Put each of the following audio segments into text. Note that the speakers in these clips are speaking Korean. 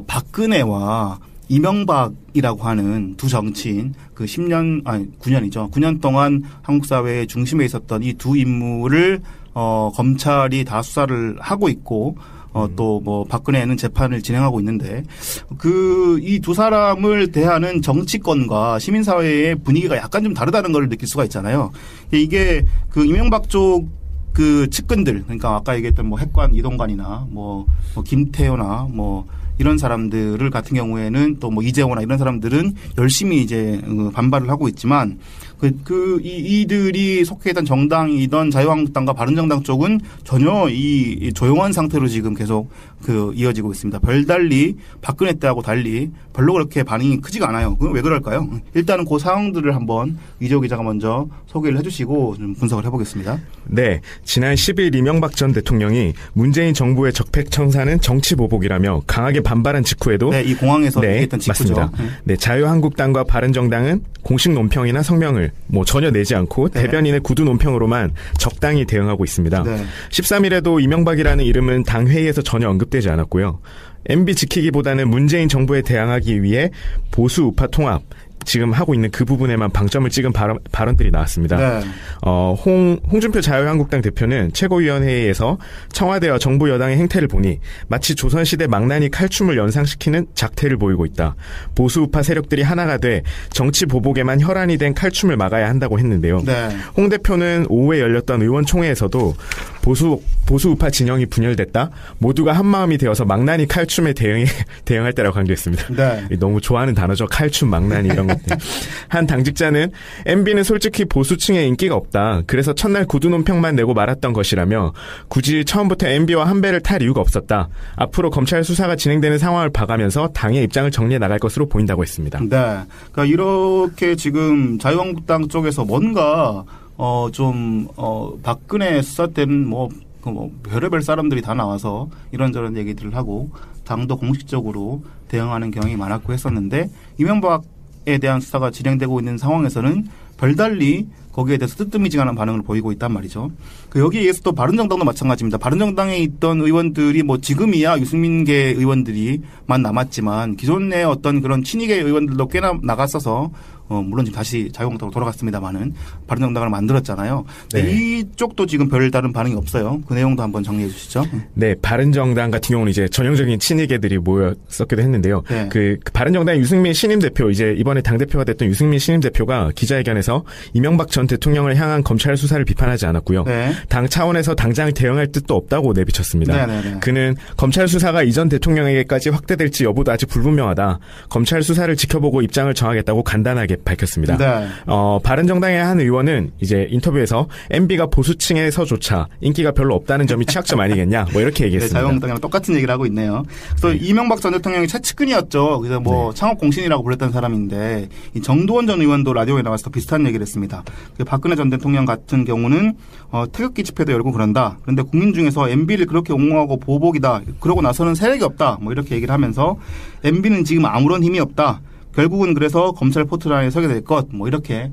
박근혜와 이명박이라고 하는 두 정치인 그 9년이죠. 9년 동안 한국 사회의 중심에 있었던 이 두 인물을 검찰이 다 수사를 하고 있고 또 뭐 박근혜는 재판을 진행하고 있는데 이 두 사람을 대하는 정치권과 시민사회의 분위기가 약간 좀 다르다는 걸 느낄 수가 있잖아요. 이게 그 이명박 쪽 그 측근들, 그러니까 아까 얘기했던 뭐 핵관 이동관이나 뭐 김태효나 뭐 이런 사람들을 같은 경우에는 또 뭐 이재호나 이런 사람들은 열심히 이제 반발을 하고 있지만 이들이 속해 있던 정당이던 자유한국당과 바른정당 쪽은 전혀 이 조용한 상태로 지금 계속 이어지고 있습니다. 별달리 박근혜 때하고 달리 별로 그렇게 반응이 크지가 않아요. 그건 왜 그럴까요? 일단은 그 상황들을 한번 이재호 기자가 먼저 소개를 해주시고 좀 분석을 해보겠습니다. 네, 지난 10일 이명박 전 대통령이 문재인 정부의 적폐청산은 정치보복이라며 강하게 반발한 직후에도 이 공항에서 얘기했던 직후죠. 맞습니다. 네, 자유한국당과 바른정당은 공식 논평이나 성명을 전혀 내지 않고 대변인의 구두 논평으로만 적당히 대응하고 있습니다. 13일에도 이명박이라는 이름은 당 회의에서 전혀 언급되지 않았고요. MB 지키기보다는 문재인 정부에 대항하기 위해 보수 우파 통합 지금 하고 있는 그 부분에만 방점을 찍은 발언들이 나왔습니다. 홍준표 자유한국당 대표는 최고위원회의에서 청와대와 정부 여당의 행태를 보니 마치 조선시대 망나니 칼춤을 연상시키는 작태를 보이고 있다. 보수 우파 세력들이 하나가 돼 정치 보복에만 혈안이 된 칼춤을 막아야 한다고 했는데요. 홍 대표는 오후에 열렸던 의원총회에서도 보수 우파 진영이 분열됐다. 모두가 한마음이 되어서 망나니 칼춤에 대응할 때라고 강조했습니다. 너무 좋아하는 단어죠. 칼춤, 망나니 이런 것들. 한 당직자는 MB는 솔직히 보수층에 인기가 없다. 그래서 첫날 구두 논평만 내고 말았던 것이라며 굳이 처음부터 MB와 한 배를 탈 이유가 없었다. 앞으로 검찰 수사가 진행되는 상황을 봐가면서 당의 입장을 정리해 나갈 것으로 보인다고 했습니다. 그러니까 이렇게 지금 자유한국당 쪽에서 뭔가 박근혜 수사 때는 별의별 사람들이 다 나와서 이런저런 얘기들을 하고 당도 공식적으로 대응하는 경향이 많았고 했었는데 이명박에 대한 수사가 진행되고 있는 상황에서는 별달리 거기에 대해서 뜨뜻미지근한 반응을 보이고 있단 말이죠. 여기에 의해서 또 바른정당도 마찬가지입니다. 바른정당에 있던 의원들이 지금이야 유승민계 의원들이만 남았지만 기존의 어떤 그런 친이계 의원들도 꽤나 나갔어서 물론 지금 다시 자유한국당으로 돌아갔습니다만은 바른정당을 만들었잖아요. 이쪽도 지금 별다른 반응이 없어요. 그 내용도 한번 정리해 주시죠. 네, 바른정당 같은 경우는 이제 전형적인 친이계들이 모였었기도 했는데요. 그 바른정당의 유승민 신임 대표, 이제 이번에 당대표가 됐던 유승민 신임 대표가 기자회견에서 이명박 전 대통령을 향한 검찰 수사를 비판하지 않았고요. 당 차원에서 당장 대응할 뜻도 없다고 내비쳤습니다. 그는 검찰 수사가 이전 대통령에게까지 확대될지 여부도 아직 불분명하다. 검찰 수사를 지켜보고 입장을 정하겠다고 간단하게 밝혔습니다. 바른정당의 한 의원은 이제 인터뷰에서 MB가 보수층에서조차 인기가 별로 없다는 점이 취약점 아니겠냐, 이렇게 얘기했습니다. 자유한국당이랑 똑같은 얘기를 하고 있네요. 그래서 이명박 전 대통령이 최측근이었죠. 그래서 창업 공신이라고 불렸던 사람인데 이 정두원 전 의원도 라디오에 나와서 비슷한 얘기를 했습니다. 박근혜 전 대통령 같은 경우는 태극기 집회도 열고 그런다. 그런데 국민 중에서 MB를 그렇게 옹호하고 보복이다. 그러고 나서는 세력이 없다. 이렇게 얘기를 하면서 MB는 지금 아무런 힘이 없다. 결국은 그래서 검찰 포트라인에 서게 될 것. 이렇게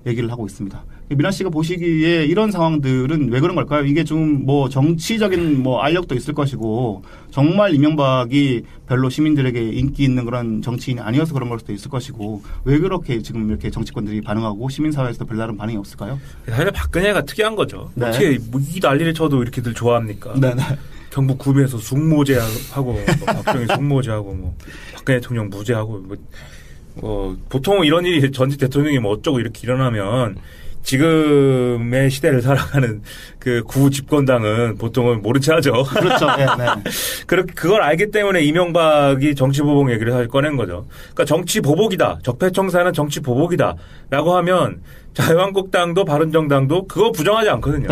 얘기를 하고 있습니다. 미나 씨가 보시기에 이런 상황들은 왜 그런 걸까요? 이게 좀 정치적인 알력도 있을 것이고 정말 이명박이 별로 시민들에게 인기 있는 그런 정치인이 아니어서 그런 걸 수도 있을 것이고 왜 그렇게 지금 이렇게 정치권들이 반응하고 시민사회에서도 별다른 반응이 없을까요? 사실 박근혜가 특이한 거죠. 어떻게 이 난리를 쳐도 이렇게들 좋아합니까? 경북 구미에서 숙모제하고 박정희 숙모제하고 박근혜 대통령 무죄하고 보통 이런 일이 전직 대통령이 어쩌고 이렇게 일어나면 지금의 시대를 살아가는 그 구 집권당은 보통은 모른 채 하죠. 그렇죠. 그걸 알기 때문에 이명박이 정치보복 얘기를 사실 꺼낸 거죠. 그러니까 정치보복이다. 적폐청산은 정치보복이다라고 하면 자유한국당도 바른정당도 그거 부정하지 않거든요.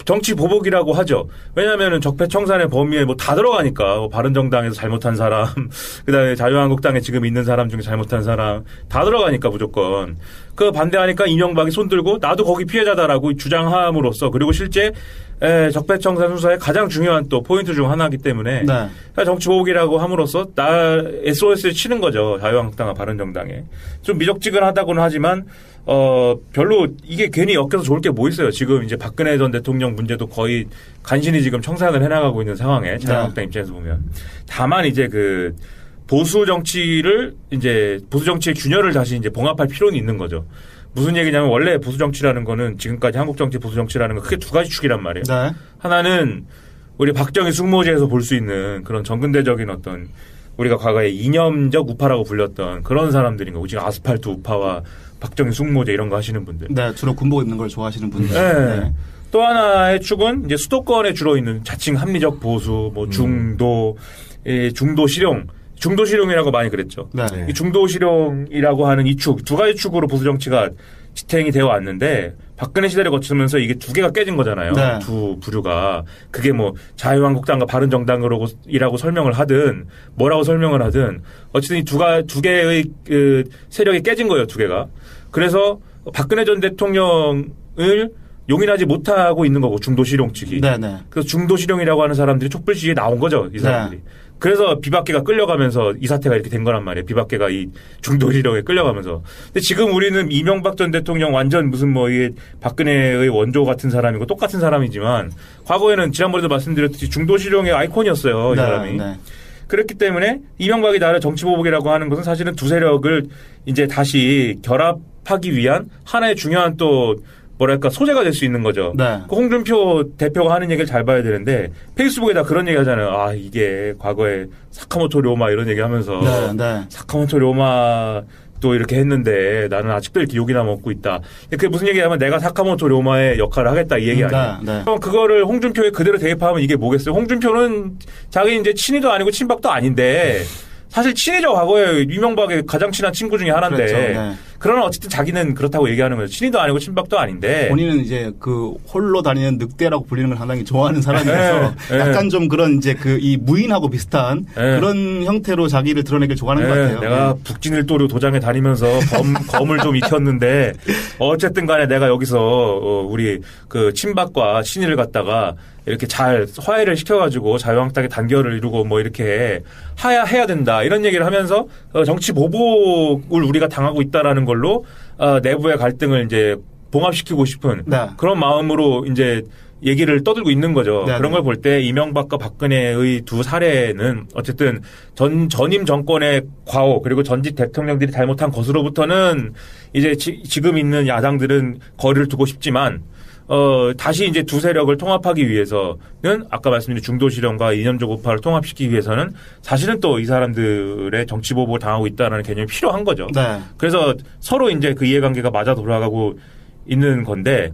정치 보복이라고 하죠. 왜냐하면은 적폐청산의 범위에 다 들어가니까 바른정당에서 잘못한 사람, 그다음에 자유한국당에 지금 있는 사람 중에 잘못한 사람 다 들어가니까 무조건 그 반대하니까 이명박이 손들고 나도 거기 피해자다라고 주장함으로써 그리고 실제 적폐청산 수사의 가장 중요한 또 포인트 중 하나이기 때문에 정치 보복이라고 함으로써 SOS를 치는 거죠. 자유한국당과 바른정당에. 좀 미적지근하다고는 하지만 별로 이게 괜히 엮여서 좋을 게 뭐 있어요. 지금 이제 박근혜 전 대통령 문제도 거의 간신히 지금 청산을 해나가고 있는 상황에 자유한국당 입장에서 보면. 다만 이제 보수 정치의 균열을 다시 이제 봉합할 필요는 있는 거죠. 무슨 얘기냐면 원래 보수 정치라는 거는 지금까지 한국 정치 보수 정치라는 건 크게 두 가지 축이란 말이에요. 네. 하나는 우리 박정희 숙모제에서 볼 수 있는 그런 정근대적인 어떤 우리가 과거에 이념적 우파라고 불렸던 그런 사람들인 거고 지금 아스팔트 우파와 박정희 숙모제 이런 거 하시는 분들. 네, 주로 군복 입는 걸 좋아하시는 분들. 네. 네. 또 하나의 축은 이제 수도권에 주로 있는 자칭 합리적 보수, 뭐 중도 실용. 중도 실용이라고 많이 그랬죠. 네. 이 중도 실용이라고 하는 이 축, 두 가지 축으로 보수 정치가 지탱이 되어 왔는데 박근혜 시대를 거치면서 이게 두 개가 깨진 거잖아요. 네. 두 부류가. 그게 뭐 자유한국당과 바른정당이라고 설명을 하든 뭐라고 설명을 하든 어쨌든 이 두 개의 그 세력이 깨진 거예요. 두 개가. 그래서 박근혜 전 대통령을 용인하지 못하고 있는 거고 중도 실용 측이. 네네. 그래서 중도 실용이라고 하는 사람들이 촛불 시위에 나온 거죠. 이 사람들이. 네. 그래서 비박계가 끌려가면서 이 사태가 이렇게 된 거란 말이에요. 비박계가 이 중도 실용에 끌려가면서. 근데 지금 우리는 이명박 전 대통령 완전 무슨 뭐 이게 박근혜의 원조 같은 사람이고 똑같은 사람이지만 과거에는 지난번에도 말씀드렸듯이 중도 실용의 아이콘이었어요. 이 네, 사람이. 네. 그렇기 때문에 이명박이 나를 정치보복이라고 하는 것은 사실은 두 세력을 이제 다시 결합하기 위한 하나의 중요한 또 뭐랄까 소재가 될 수 있는 거죠. 네. 그 홍준표 대표가 하는 얘기를 잘 봐야 되는데 페이스북에다 그런 얘기 하잖아요. 아 이게 과거에 사카모토 료마 이런 얘기 하면서 네, 네. 사카모토 료마 또 이렇게 했는데 나는 아직도 이렇게 욕이나 먹고 있다. 그게 무슨 얘기냐면 내가 사카모토 료마의 역할을 하겠다 이 얘기 아니에요. 네, 네. 그럼 그거를 홍준표에 그대로 대입하면 이게 뭐겠어요? 홍준표는 자기 이제 친이도 아니고 친박도 아닌데 사실 친이죠. 과거에 이명박의 가장 친한 친구 중에 하나인데. 그렇죠. 네. 그러나 어쨌든 자기는 그렇다고 얘기하는 거죠. 친이도 아니고 친박도 아닌데. 본인은 이제 그 홀로 다니는 늑대라고 불리는 걸 상당히 좋아하는 사람이라서 네, 약간 좀 그런 이제 그 이 무인하고 비슷한 그런 형태로 자기를 드러내길 좋아하는 것 같아요. 내가 네. 북진일도로 도장에 다니면서 검을 좀 익혔는데 어쨌든 간에 내가 여기서 우리 그 친박과 친이를 갖다가 이렇게 잘 화해를 시켜가지고 자유한국당의 단결을 이루고 뭐 이렇게 해야 된다 이런 얘기를 하면서 정치 보복을 우리가 당하고 있다라는 걸로 내부의 갈등을 이제 봉합시키고 싶은 네. 그런 마음으로 이제 얘기를 떠들고 있는 거죠. 네, 그런 걸 볼 때 이명박과 박근혜의 두 사례는 어쨌든 전임 정권의 과오 그리고 전직 대통령들이 잘못한 것으로부터는 이제 지금 있는 야당들은 거리를 두고 싶지만 다시 이제 두 세력을 통합하기 위해서는 아까 말씀드린 중도 실용과 이념적 우파를 통합시키기 위해서는 사실은 또 이 사람들의 정치 보복을 당하고 있다는 개념이 필요한 거죠. 네. 그래서 서로 이제 그 이해관계가 맞아 돌아가고 있는 건데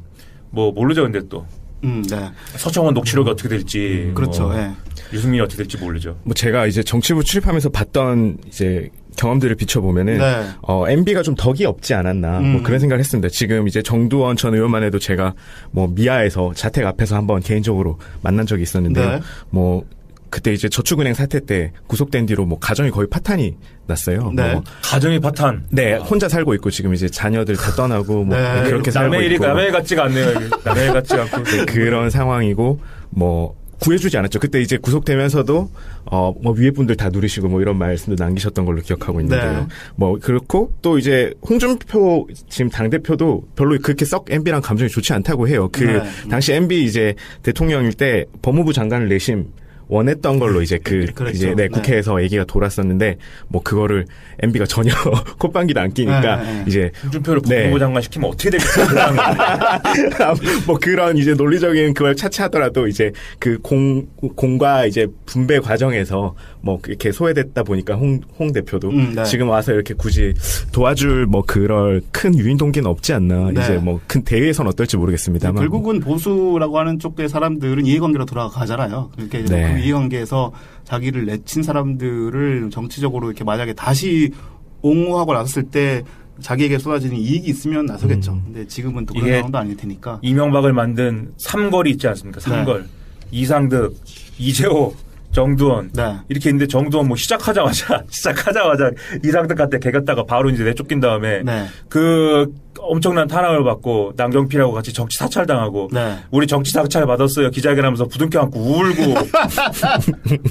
뭐 모르죠. 근데 또 네. 서청원 녹취록이 어떻게 될지 그렇죠. 예. 유승민이 어떻게 될지 모르죠. 뭐 제가 이제 정치부 출입하면서 봤던 이제 경험들을 비춰보면은 네. MB가 좀 덕이 없지 않았나 뭐 그런 생각을 했습니다. 지금 이제 정두원 전 의원만 해도 제가 뭐 미아에서 자택 앞에서 한번 개인적으로 만난 적이 있었는데요. 네. 뭐 그때 이제 저축은행 사태 때 구속된 뒤로 뭐 가정이 거의 파탄이 났어요. 네. 뭐 가정이 파탄. 네, 혼자 살고 있고 지금 이제 자녀들 다 떠나고 뭐 네. 그렇게 살고 남의 일이 있고 남의 일 같지가 않네요. 남의 일 같지가 않고 그런 상황이고 뭐 구해주지 않았죠. 그때 이제 구속되면서도 뭐 위에 분들 다 누리시고 뭐 이런 말씀도 남기셨던 걸로 기억하고 있는데요. 네. 뭐 그렇고 또 이제 홍준표 지금 당 대표도 별로 그렇게 썩 MB랑 감정이 좋지 않다고 해요. 그 네. 당시 MB 이제 대통령일 때 법무부 장관을 내심 원했던 걸로 이제 그랬죠. 이제 네, 국회에서 얘기가 돌았었는데 뭐 그거를 MB가 전혀 콧방귀도 안 끼니까 네. 이제 홍준표를 네. 법무부 장관 시키면 어떻게 되겠어요? 뭐 그런 이제 논리적인 그걸 차치하더라도 이제 그 공과 이제 분배 과정에서 뭐 이렇게 소외됐다 보니까 홍 대표도 네. 지금 와서 이렇게 굳이 도와줄 뭐 그럴 큰 유인 동기는 없지 않나. 네. 이제 뭐 큰 대회에선 어떨지 모르겠습니다만 결국은 보수라고 하는 쪽의 사람들은 이해관계로 돌아가잖아요. 그렇게 네. 그 이해관계에서 자기를 내친 사람들을 정치적으로 이렇게 만약에 다시 옹호하고 나섰을 때 자기에게 쏟아지는 이익이 있으면 나서겠죠. 근데 지금은 또 그런 이게 상황도 아닐 테니까. 이명박을 만든 삼걸이 있지 않습니까? 삼걸. 네. 이상득, 이재호, 정두원. 네. 이렇게 있는데 정두원 뭐 시작하자마자 이상득한테 개겼다가 바로 이제 내쫓긴 다음에 네. 그 엄청난 탄압을 받고 남경필하고 같이 정치 사찰당하고 네. 우리 정치 사찰 받았어요. 기자회견하면서 부둥켜 안고 울고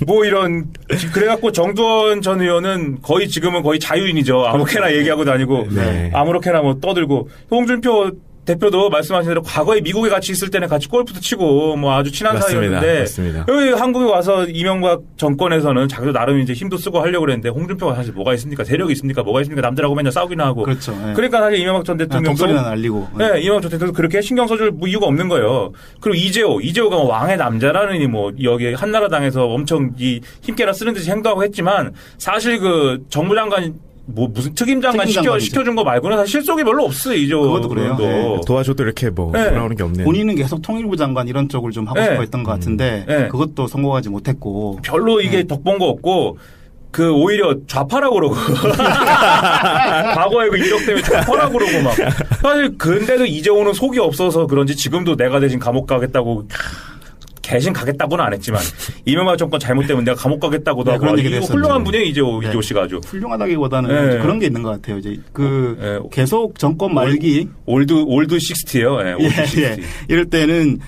뭐 이런 그래갖고 정두원 전 의원은 지금은 거의 자유인이죠. 아무렇게나 얘기하고 다니고 네. 아무렇게나 뭐 떠들고 홍준표 대표도 말씀하신 대로 과거에 미국에 같이 있을 때는 같이 골프도 치고 뭐 아주 친한 사이였는데 맞습니다. 여기 한국에 와서 이명박 정권에서는 자기도 나름 이제 힘도 쓰고 하려고 그랬는데 홍준표가 사실 뭐가 있습니까? 세력이 있습니까? 뭐가 있습니까? 남들하고 맨날 싸우기나 하고. 그렇죠. 예. 그러니까 사실 이명박 전 대통령도 독소리나 날리고. 네, 이명박 전 대통령도 그렇게 신경 써줄 이유가 없는 거예요. 그리고 이재호가 뭐 왕의 남자라느니 뭐 여기 한나라당에서 엄청 이 힘께나 쓰는 듯이 행동하고 했지만 사실 그 정무장관 뭐 무슨 특임장관 시켜준 거 말고는 사실 실속이 별로 없어요. 이재호 그것도 그래요. 네. 도와줘도 이렇게 뭐 돌아오는 게 없네요. 본인은 계속 통일부 장관 이런 쪽을 좀 하고 싶어 했던 것 같은데 그것도 성공하지 못했고. 별로 이게 덕본 거 없고 그 오히려 좌파라고 그러고 과거에 그 이력 때문에 좌파라고 그러고 막 사실 근데도 이재호는 속이 없어서 그런지 지금도 내가 대신 감옥 가겠다고 개신 가겠다고는 안 했지만 이명박 정권 잘못되면 내가 감옥 가겠다고도 하고 그런 이거 훌륭한 분이에요. 이재호 씨가 아주 훌륭하다기보다는 그런 게 있는 것 같아요. 이제 계속 정권 말기 올드 60예요. 올드 60. 이럴 때는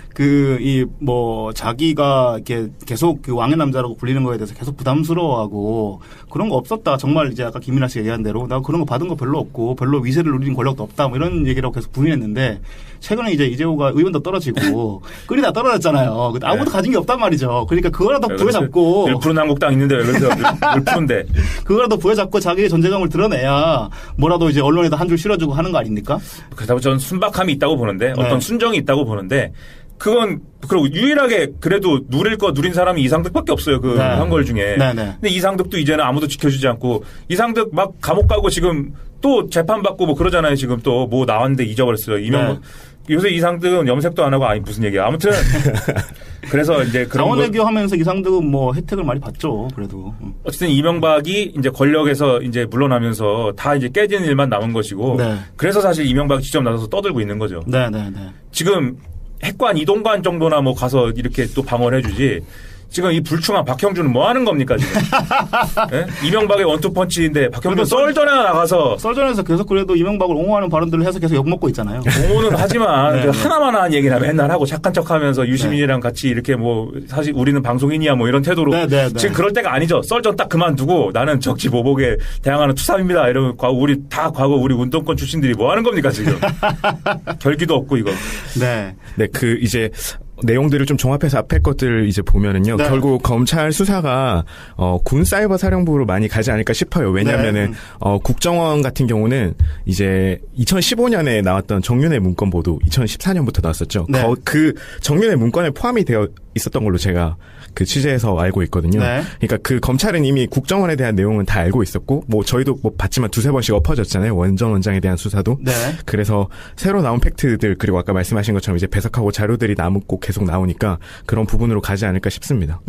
자기가 이렇게 계속 그 왕의 남자라고 불리는 거에 대해서 계속 부담스러워하고 그런 거 없었다. 정말 이제 아까 김민아 씨가 얘기한 대로 나 그런 거 받은 거 별로 없고 별로 위세를 누리는 권력도 없다. 뭐 이런 얘기라고 계속 부인했는데 최근에 이제 이재호가 의원도 떨어지고 끈이 다 떨어졌잖아요. 아무도 가진 게 없단 말이죠. 그러니까 그거라도 부여잡고 늘 푸른 한국당 있는데 왜 그러세요? 늘 푸른데 그거라도 부여잡고 자기의 존재감을 드러내야 뭐라도 이제 언론에다 한 줄 실어주고 하는 거 아닙니까? 그렇다고 저는 순박함이 있다고 보는데 어떤 순정이 있다고 보는데 그건 그리고 유일하게 그래도 누린 사람이 이상득밖에 없어요. 그 한걸 중에. 근데 이상득도 이제는 아무도 지켜주지 않고 이상득 막 감옥 가고 지금 또 재판 받고 뭐 그러잖아요. 지금 또 뭐 나왔는데 잊어버렸어요. 요새 이상득은 염색도 안 하고 무슨 얘기야. 아무튼 그래서 이제 그런 자원외교 하면서 이상득은 뭐 혜택을 많이 받죠. 그래도 어쨌든 이명박이 이제 권력에서 이제 물러나면서 다 이제 깨지는 일만 남은 것이고 그래서 사실 이명박이 직접 나서서 떠들고 있는 거죠. 지금 핵관 이동관 정도나 뭐 가서 이렇게 또 방어를 해주지. 지금 이 불충한 박형준은 뭐 하는 겁니까, 지금? 네? 이명박의 원투펀치인데 박형준 썰전에 나가서. 썰전에서 계속 그래도 이명박을 옹호하는 발언들을 해서 계속 욕먹고 있잖아요. 옹호는 하지만 하나만 한 얘기나 맨날 하고 착한 척 하면서 유시민이랑 같이 이렇게 뭐 사실 우리는 방송인이야 뭐 이런 태도로. 지금 그럴 때가 아니죠. 썰전 딱 그만두고 나는 적지보복에 대항하는 투삼입니다. 이러면 과거 우리 운동권 출신들이 뭐 하는 겁니까, 지금? 결기도 없고 이거. 이제 내용들을 좀 종합해서 앞에 것들을 이제 보면은요. 결국 검찰 수사가 군 사이버 사령부로 많이 가지 않을까 싶어요. 왜냐하면은 국정원 같은 경우는 이제 2015년에 나왔던 정윤회 문건 보도 2014년부터 나왔었죠. 그 정윤회 문건에 포함이 되어 있었던 걸로 제가 그 취재에서 알고 있거든요. 그러니까 그 검찰은 이미 국정원에 대한 내용은 다 알고 있었고 뭐 저희도 뭐 봤지만 두세 번씩 엎어졌잖아요. 원전 원장에 대한 수사도. 그래서 새로 나온 팩트들 그리고 아까 말씀하신 것처럼 이제 배석하고 자료들이 남고 계속 나오니까 그런 부분으로 가지 않을까 싶습니다.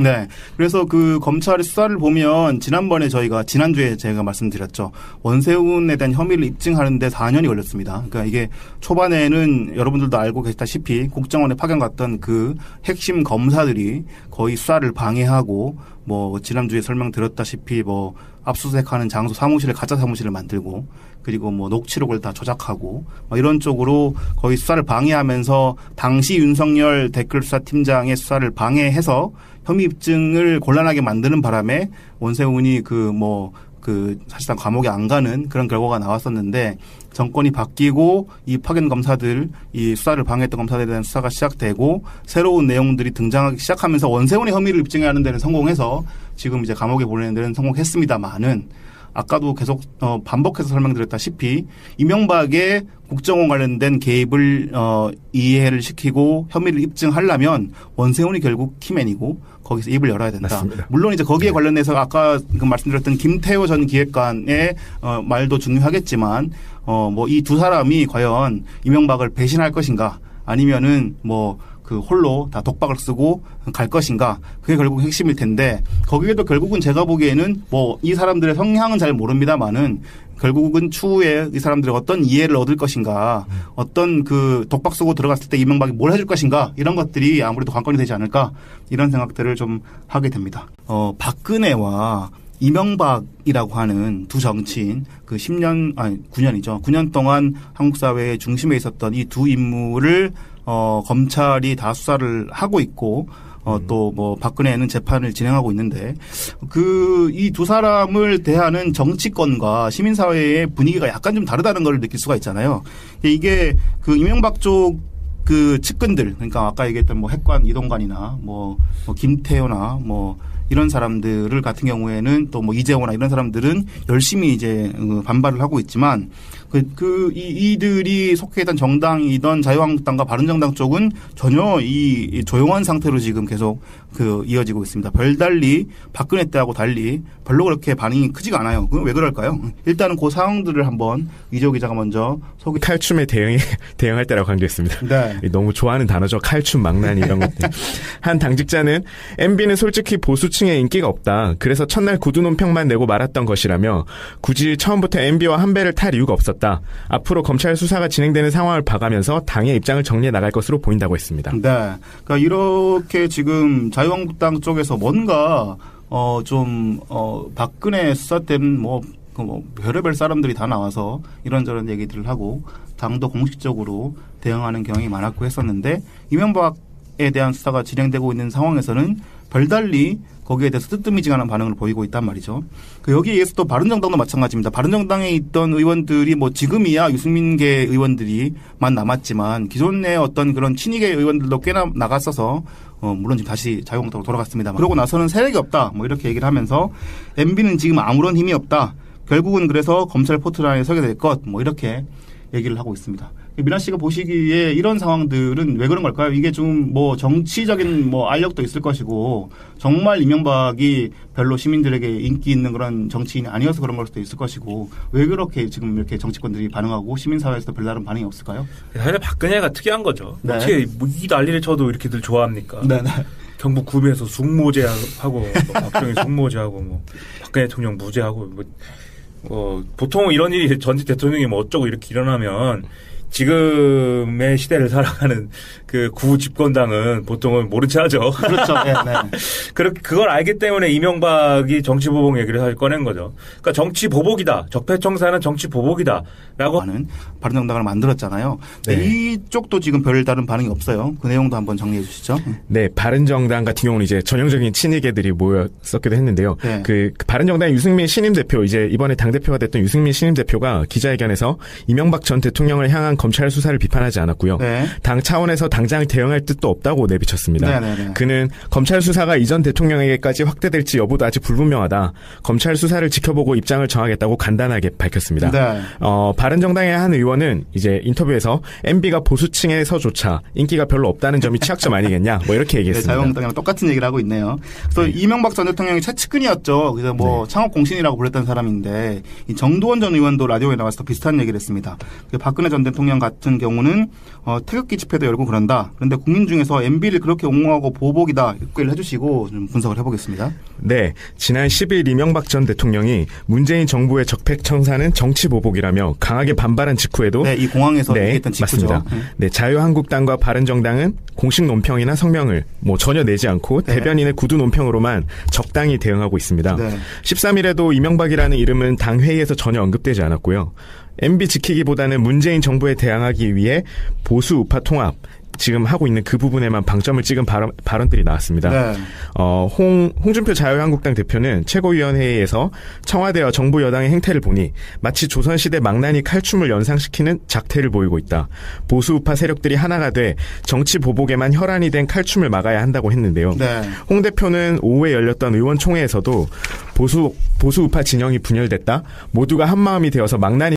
그래서 그 검찰의 수사를 보면 지난주에 제가 말씀드렸죠. 원세훈에 대한 혐의를 입증하는데 4년이 걸렸습니다. 그러니까 이게 초반에는 여러분들도 알고 계시다시피 국정원에 파견 갔던 그 핵심 검사들이 거의 수사를 방해하고 뭐 지난주에 설명드렸다시피 뭐 압수수색하는 장소 가짜 사무실을 만들고 그리고 뭐 녹취록을 다 조작하고 이런 쪽으로 거의 수사를 방해하면서 당시 윤석열 댓글수사팀장의 수사를 방해해서 혐의 입증을 곤란하게 만드는 바람에 원세훈이 사실상 감옥에 안 가는 그런 결과가 나왔었는데 정권이 바뀌고 이 파견 검사들, 이 수사를 방해했던 검사들에 대한 수사가 시작되고 새로운 내용들이 등장하기 시작하면서 원세훈의 혐의를 입증하는 데는 성공해서 지금 이제 감옥에 보내는 데는 성공했습니다만은 아까도 계속 반복해서 설명드렸다시피 이명박의 국정원 관련된 개입을 이해를 시키고 혐의를 입증하려면 원세훈이 결국 키맨이고 거기서 입을 열어야 된다. 맞습니다. 물론 이제 거기에 관련해서 아까 말씀드렸던 김태호 전 기획관의 말도 중요하겠지만 이 두 사람이 과연 이명박을 배신할 것인가 아니면은 홀로 다 독박을 쓰고 갈 것인가 그게 결국 핵심일 텐데 거기에도 결국은 제가 보기에는 이 사람들의 성향은 잘 모릅니다만은 결국은 추후에 이 사람들이 어떤 이해를 얻을 것인가 어떤 그 독박 쓰고 들어갔을 때 이명박이 뭘 해줄 것인가 이런 것들이 아무래도 관건이 되지 않을까 이런 생각들을 좀 하게 됩니다. 박근혜와 이명박이라고 하는 두 정치인 9년이죠. 9년 동안 한국 사회의 중심에 있었던 이 두 인물을 검찰이 다 수사를 하고 있고 또 뭐 박근혜는 재판을 진행하고 있는데 이 두 사람을 대하는 정치권과 시민사회의 분위기가 약간 좀 다르다는 걸 느낄 수가 있잖아요. 이게 그 이명박 쪽 그 측근들, 그러니까 아까 얘기했던 뭐 핵관 이동관이나 뭐 김태호나 뭐 이런 사람들을 같은 경우에는 또 뭐 이재호나 이런 사람들은 열심히 이제 반발을 하고 있지만 이들이 속해 있던 정당이던 자유한국당과 바른정당 쪽은 전혀 이 조용한 상태로 지금 계속 이어지고 있습니다. 별달리 박근혜 때하고 달리 별로 그렇게 반응이 크지가 않아요. 그건 왜 그럴까요? 일단은 그 상황들을 한번 이재호 기자가 먼저 칼춤에 대응할 때라고 강조했습니다. 네. 너무 좋아하는 단어죠. 칼춤, 망나니 이런 것들. 한 당직자는 MB는 솔직히 보수층에 인기가 없다. 그래서 첫날 구두 논평만 내고 말았던 것이라며 굳이 처음부터 MB와 한 배를 탈 이유가 없었다. 앞으로 검찰 수사가 진행되는 상황을 봐가면서 당의 입장을 정리해 나갈 것으로 보인다고 했습니다. 네. 그러니까 이렇게 지금 자유한국당 쪽에서 뭔가 박근혜 수사 때는 뭐 별의별 사람들이 다 나와서 이런저런 얘기들을 하고 당도 공식적으로 대응하는 경향이 많았고 했었는데 이명박에 대한 수사가 진행되고 있는 상황에서는 별달리 거기에 대해서 뜨뜻미지근한 반응을 보이고 있단 말이죠. 여기에 의해서 또 바른정당도 마찬가지입니다. 바른정당에 있던 의원들이 뭐 지금이야 유승민계 의원들이만 남았지만 기존의 어떤 그런 친이계 의원들도 꽤나 나갔어서 물론 지금 다시 자유한국당으로 돌아갔습니다. 그러고 나서는 세력이 없다. 뭐 이렇게 얘기를 하면서 MB는 지금 아무런 힘이 없다. 결국은 그래서 검찰 포트라인에 서게 될 것. 뭐 이렇게 얘기를 하고 있습니다. 미나 씨가 보시기에 이런 상황들은 왜 그런 걸까요? 이게 좀 뭐 정치적인 뭐 알력도 있을 것이고 정말 이명박이 별로 시민들에게 인기 있는 그런 정치인이 아니어서 그런 걸 수도 있을 것이고 왜 그렇게 지금 이렇게 정치권들이 반응하고 시민사회에서도 별다른 반응이 없을까요? 사실 박근혜가 특이한 거죠. 네. 어떻게 이 난리를 쳐도 이렇게들 좋아합니까? 네네. 경북 구미에서 숙모제하고 박정희 숙모제하고 뭐 박근혜 대통령 무죄하고 보통 이런 일이 전직 대통령이 뭐 어쩌고 이렇게 일어나면 지금의 시대를 살아가는 그 구집권당은 보통은 모른 채 하죠. 그렇죠. 네, 네. 그걸 알기 때문에 이명박이 정치보복 얘기를 꺼낸 거죠. 그러니까 정치 보복이다. 적폐청산은 정치 보복이다라고 하는 바른정당을 만들었잖아요. 네. 이쪽도 지금 별다른 반응이 없어요. 그 내용도 한번 정리해 주시죠. 네, 바른정당 같은 경우는 이제 전형적인 친이계들이 모였었기도 했는데요. 네. 그 바른정당 유승민 신임 대표, 이제 이번에 당 대표가 됐던 유승민 신임 대표가 기자회견에서 이명박 전 대통령을 향한 검찰 수사를 비판하지 않았고요. 네. 당 차원에서 당장 대응할 뜻도 없다고 내비쳤습니다. 네. 그는 검찰 수사가 이전 대통령에게까지 확대될지 여부도 아직 불분명하다. 검찰 수사를 지켜보고 입장을 정하겠다고 간단하게 밝혔습니다. 네. 바른정당의 한 의원은 이제 인터뷰에서 MB가 보수층에서조차 인기가 별로 없다는 점이 취약점 아니겠냐, 뭐 이렇게 얘기했습니다. 네, 자유한국당이랑 똑같은 얘기를 하고 있네요. 그래서 이명박 전 대통령이 최측근이었죠. 그래서 뭐 창업 공신이라고 불렸던 사람인데 이 정두원 전 의원도 라디오에 나와서 비슷한 얘기를 했습니다. 박근혜 전 대통령 같은 경우는 태극기 집회도 열고 그런다. 그런데 국민 중에서 MB를 그렇게 옹호하고 보복이다 이렇게 해주시고 좀 분석을 해보겠습니다. 네, 지난 10일 이명박 전 대통령이 문재인 정부의 적폐청산은 정치보복이라며 강하게 반발한 직후에도 이 공항에서 얘기했던 직후죠. 맞습니다. 네, 자유한국당과 바른정당은 공식 논평이나 성명을 전혀 내지 않고 대변인의 구두 논평으로만 적당히 대응하고 있습니다. 13일에도 이명박이라는 이름은 당 회의에서 전혀 언급되지 않았고요. MB 지키기보다는 문재인 정부에 대항하기 위해 보수 우파 통합 지금 하고 있는 그 부분에만 방점을 찍은 발언들이 나왔습니다. 홍준표 자유한국당 대표는 최고위원회의에서 청와대와 정부 여당의 행태를 보니 마치 조선시대 망나니 칼춤을 연상시키는 작태를 보이고 있다. 보수 우파 세력들이 하나가 돼 정치 보복에만 혈안이 된 칼춤을 막아야 한다고 했는데요. 홍 대표는 오후에 열렸던 의원총회에서도 보수 우파 진영이 분열됐다. 모두가 한마음이 되어서 망나니